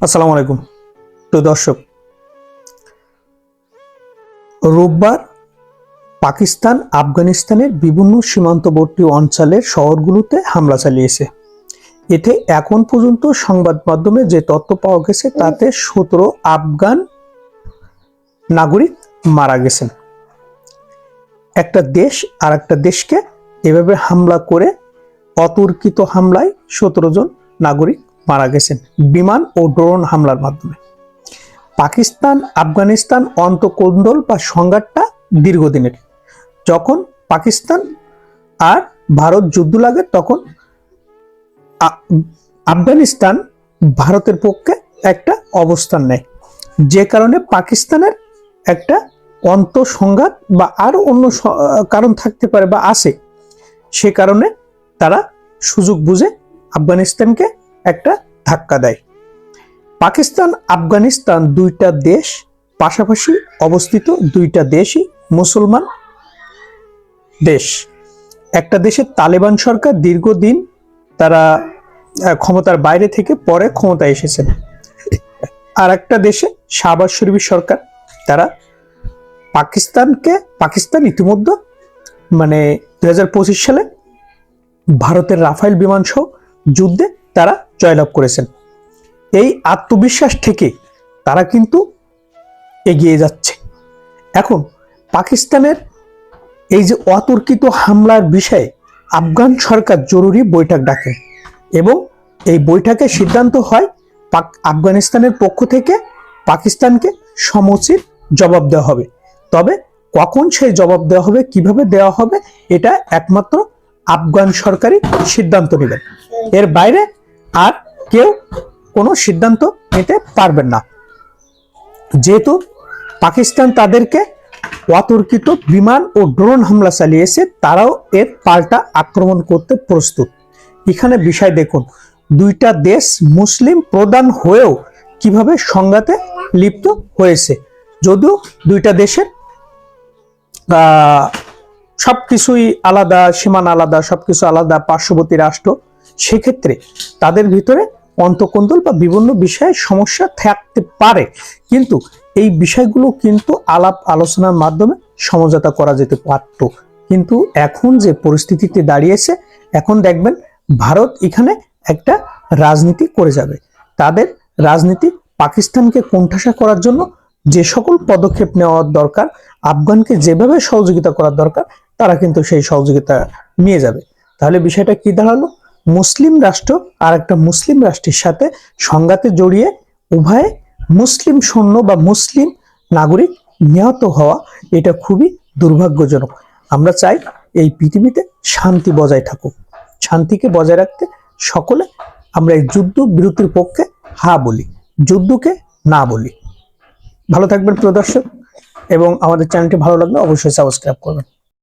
আসসালামু আলাইকুম প্রিয় দর্শক। রোববার পাকিস্তান আফগানিস্তানের বিভিন্ন সীমান্তবর্তী অঞ্চলের শহরগুলোতে হামলা চালিয়েছে। এতে এখন পর্যন্ত সংবাদ মাধ্যমে যে তথ্য পাওয়া গেছে তাতে 17 আফগান নাগরিক মারা গেছেন। একটা দেশ আর একটা দেশকে এভাবে হামলা করে অতর্কিত হামলায় 17 জন নাগরিক মারা গেছেন বিমান ও ড্রোন হামলার মাধ্যমে। পাকিস্তান আফগানিস্তান অন্তর্কোন্দল বা সংঘাতটা দীর্ঘদিনের। যখন পাকিস্তান আর ভারত যুদ্ধ লাগে তখন আফগানিস্তান ভারতের পক্ষে একটা অবস্থান নেয়, যে কারণে পাকিস্তানের একটা অন্তঃসংঘাত বা আরো অন্য কারণ থাকতে পারে বা আছে, সে কারণে তারা সুযোগ বুঝে আফগানিস্তানকে একটা ধাক্কা দেয়। পাকিস্তান আফগানিস্তান দুইটা দেশ পাশাপাশি অবস্থিত, দুইটা দেশই মুসলমান দেশ। একটা দেশে তালেবান সরকার দীর্ঘদিন তারা ক্ষমতার বাইরে থেকে পরে ক্ষমতায় এসেছেন, আর একটা দেশে শাহবাজ শরীফ সরকার। তারা পাকিস্তান ইতিমধ্যে 2025 সালে ভারতের রাফাইল বিমান সহ যুদ্ধে তারা জয়লাভ করেছেন। এই আত্মবিশ্বাস থেকে তারা কিন্তু এগিয়ে যাচ্ছে। এখন পাকিস্তানের এই যে অতর্কিত হামলার বিষয়ে আফগান সরকার জরুরি বৈঠক ডাকে এবং এই বৈঠকে সিদ্ধান্ত হয় আফগানিস্তানের পক্ষ থেকে পাকিস্তানকে সমুচিত জবাব দেওয়া হবে। তবে কখন সেই জবাব দেওয়া হবে, কিভাবে দেওয়া হবে, এটা একমাত্র আফগান সরকারই সিদ্ধান্ত নেবেন। এর বাইরে আর কেউ কোনো সিদ্ধান্ত নিতে পারবেন না। যেহেতু পাকিস্তান তাদেরকে অতর্কিত বিমান ও ড্রোন হামলা চালিয়েছে, তারাও এর পাল্টা আক্রমণ করতে প্রস্তুত। এখানে বিষয় দেখুন, দুইটা দেশ মুসলিম প্রধান হয়েও কিভাবে সংঘাতে লিপ্ত হয়েছে। যদিও দুইটা দেশের সবকিছুই আলাদা, সীমানা আলাদা, সবকিছু আলাদা, পার্শ্ববর্তী রাষ্ট্র, সেক্ষেত্রে তাদের ভিতরে অন্তঃকোন্দল বা বিভিন্ন বিষয়ে সমস্যা থাকতে পারে, কিন্তু এই বিষয়গুলো কিন্তু আলাপ আলোচনার মাধ্যমে সমঝোতা করা যেতে পারত। কিন্তু এখন যে পরিস্থিতিতে দাঁড়িয়েছে, এখন দেখবেন ভারত এখানে একটা রাজনীতি করে যাবে। তাদের রাজনীতি পাকিস্তানকে কোণঠাসা করার জন্য যে সকল পদক্ষেপ নেওয়ার দরকার, আফগানকে যেভাবে সহযোগিতা করার দরকার, তারা কিন্তু সেই সহযোগিতা নিয়ে যাবে। তাহলে বিষয়টা কি দাঁড়ালো? মুসলিম রাষ্ট্র আর একটা মুসলিম রাষ্ট্রের সাথে সংঘাতে জড়িয়ে উভয়ে মুসলিম সৈন্য বা মুসলিম নাগরিক নিহত হওয়া, এটা খুবই দুর্ভাগ্যজনক। আমরা চাই এই পৃথিবীতে শান্তি বজায় থাকুক। শান্তিকে বজায় রাখতে সকলে আমরা এই যুদ্ধ বিরতির পক্ষে হা বলি, যুদ্ধকে না বলি। ভালো থাকবেন প্রিয় দর্শক, এবং আমাদের চ্যানেলটি ভালো লাগলে অবশ্যই সাবস্ক্রাইব করবেন।